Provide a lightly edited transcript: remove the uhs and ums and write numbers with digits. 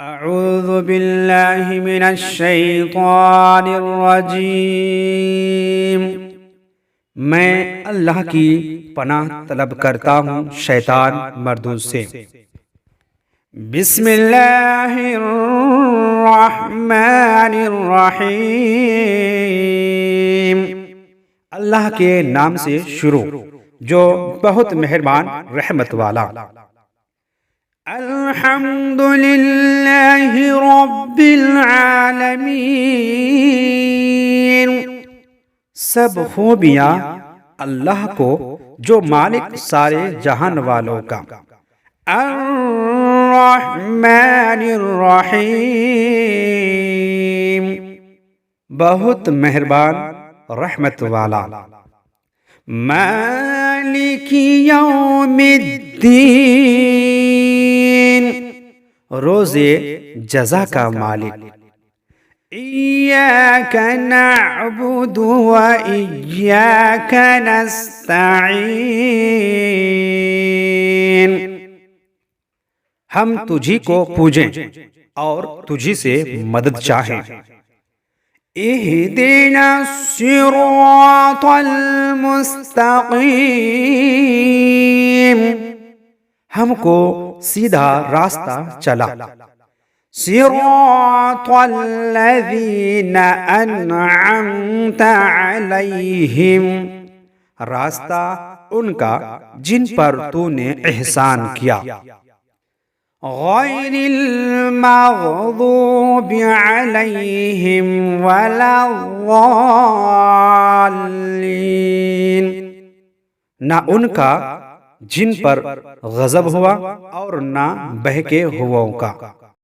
اعوذ باللہ من الشیطان الرجیم۔ میں اللہ کی پناہ طلب کرتا ہوں شیطان مردود سے۔ بسم اللہ الرحمن الرحیم۔ اللہ کے نام سے شروع جو بہت مہربان رحمت والا۔ الحمدللہ رب العالمین۔ سب خوبیاں اللہ کو جو مالک سارے جہان والوں کا۔ الرحمن الرحیم، بہت مہربان رحمت والا۔ مالک یوم الدین، روز جزا کا مالک۔ ایاک نعبد و ایاک نستعین، ہم تجھی کو پوجیں اور تجھی سے مدد چاہیں۔ اہدنا الصراط المستقیم، ہم کو سیدھا راستہ چلا۔ صراط الذین انعمت علیہم، راستہ ان کا جن پر تو نے احسان کیا۔ غیر المغضوب علیہم ولا الضالین، نہ ان کا جن پر غضب ہوا اور نہ بہکے ہوا کا۔